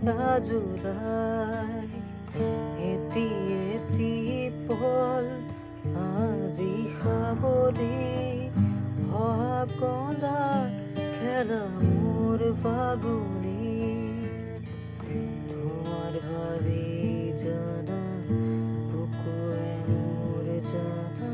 July এটি এটি পল আজি সাৱলি হহা কন্দা খেলা মোৰ ফাগুনি তোমাৰ ভাবি জানা বুকুৱে মোৰ জানা